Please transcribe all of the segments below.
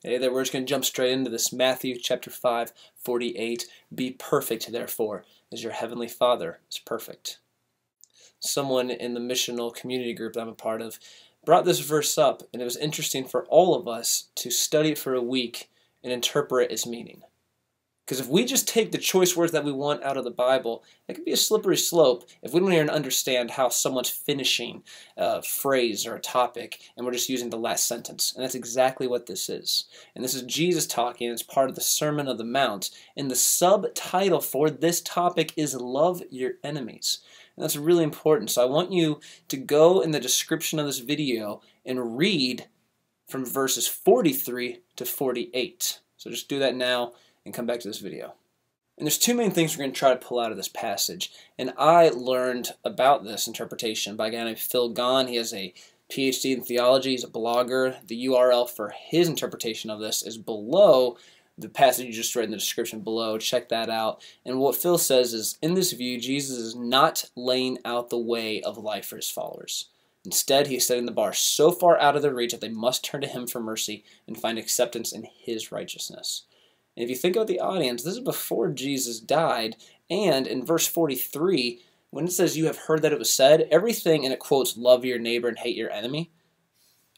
Okay, that we're just going to jump straight into this. Matthew chapter 5:48. Be perfect, therefore, as your heavenly Father is perfect. Someone in the missional community group that I'm a part of brought this verse up, and it was interesting for all of us to study it for a week and interpret its meaning. Because if we just take the choice words that we want out of the Bible, it could be a slippery slope if we don't even understand how someone's finishing a phrase or a topic, and we're just using the last sentence. And that's exactly what this is. And this is Jesus talking. It's part of the Sermon on the Mount. And the subtitle for this topic is Love Your Enemies. And that's really important. So I want you to go in the description of this video and read from verses 43 to 48. So just do that now and come back to this video. And there's two main things we're going to try to pull out of this passage. And I learned about this interpretation by a guy named Phil Gahn. He has a PhD in theology. He's a blogger. The URL for his interpretation of this is below the passage you just read in the description below. Check that out. And what Phil says is, in this view, Jesus is not laying out the way of life for his followers. Instead, he is setting the bar so far out of their reach that they must turn to him for mercy and find acceptance in his righteousness. And if you think about the audience, this is before Jesus died, and in verse 43, when it says you have heard that it was said, everything, and it quotes love your neighbor and hate your enemy,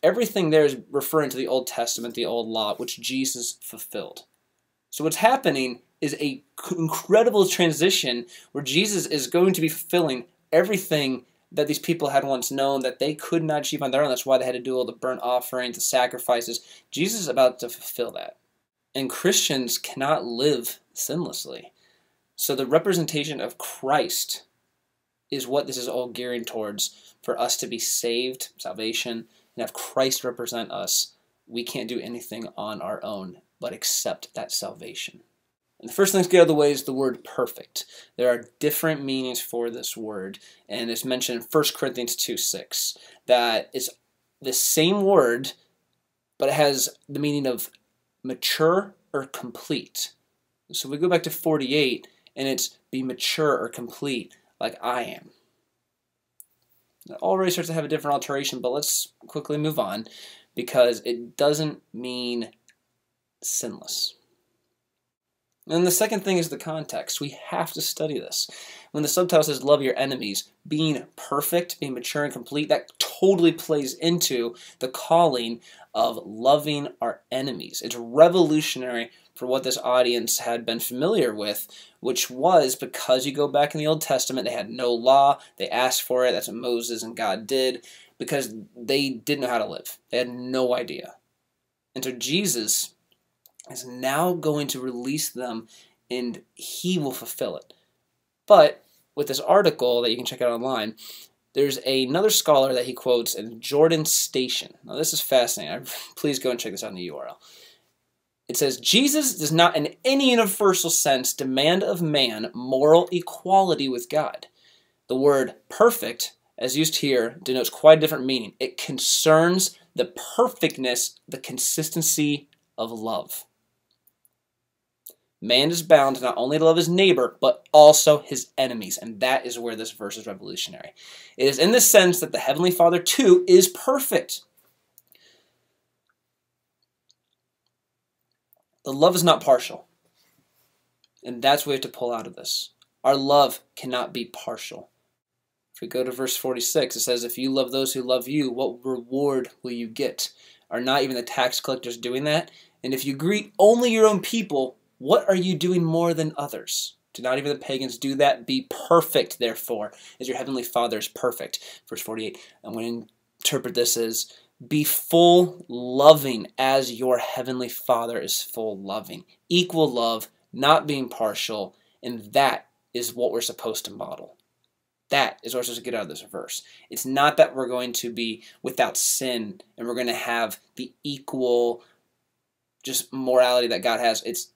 everything there is referring to the Old Testament, the Old Law, which Jesus fulfilled. So what's happening is an incredible transition where Jesus is going to be fulfilling everything that these people had once known that they could not achieve on their own. That's why they had to do all the burnt offerings, the sacrifices. Jesus is about to fulfill that. And Christians cannot live sinlessly. So the representation of Christ is what this is all gearing towards, for us to be saved, salvation, and have Christ represent us. We can't do anything on our own but accept that salvation. And the first thing to get out of the way is the word perfect. There are different meanings for this word, and it's mentioned in 1 Corinthians 2:6, that it's the same word, but it has the meaning of mature or complete. So we go back to 48, and it's be mature or complete, like I am. It already starts to have a different alteration, but let's quickly move on, because it doesn't mean sinless. And the second thing is the context. We have to study this. When the subtitle says love your enemies, being perfect, being mature and complete, that totally plays into the calling of loving our enemies. It's revolutionary for what this audience had been familiar with, which was, because you go back in the Old Testament, they had no law, they asked for it, that's what Moses and God did, because they didn't know how to live. They had no idea. And so Jesus is now going to release them, and he will fulfill it. But with this article that you can check out online, there's another scholar that he quotes in Jordan Station. Now this is fascinating. Please go and check this out in the URL. It says, Jesus does not in any universal sense demand of man moral equality with God. The word perfect, as used here, denotes quite a different meaning. It concerns the perfectness, the consistency of love. Man is bound not only to love his neighbor, but also his enemies. And that is where this verse is revolutionary. It is in the sense that the Heavenly Father, too, is perfect. The love is not partial. And that's what we have to pull out of this. Our love cannot be partial. If we go to verse 46, it says, if you love those who love you, what reward will you get? Are not even the tax collectors doing that? And if you greet only your own people, what are you doing more than others? Do not even the pagans do that? Be perfect, therefore, as your heavenly Father is perfect. Verse 48, I'm going to interpret this as, be full loving as your heavenly Father is full loving. Equal love, not being partial, and that is what we're supposed to model. That is what we're supposed to get out of this verse. It's not that we're going to be without sin and we're going to have the equal just morality that God has. It's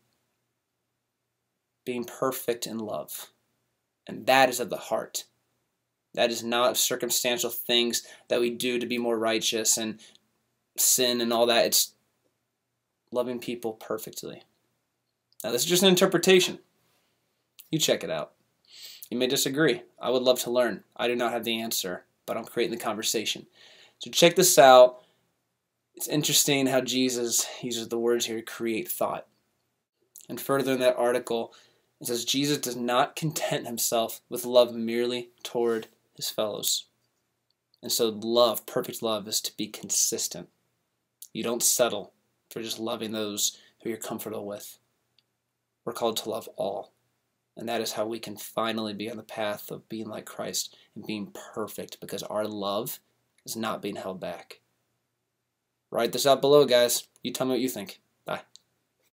being perfect in love. And that is of the heart. That is not circumstantial things that we do to be more righteous and sin and all that. It's loving people perfectly. Now, this is just an interpretation. You check it out. You may disagree. I would love to learn. I do not have the answer, but I'm creating the conversation. So check this out. It's interesting how Jesus uses the words here, create thought. And further in that article, it says Jesus does not content himself with love merely toward his fellows. And so love, perfect love, is to be consistent. You don't settle for just loving those who you're comfortable with. We're called to love all. And that is how we can finally be on the path of being like Christ and being perfect, because our love is not being held back. Write this out below, guys. You tell me what you think.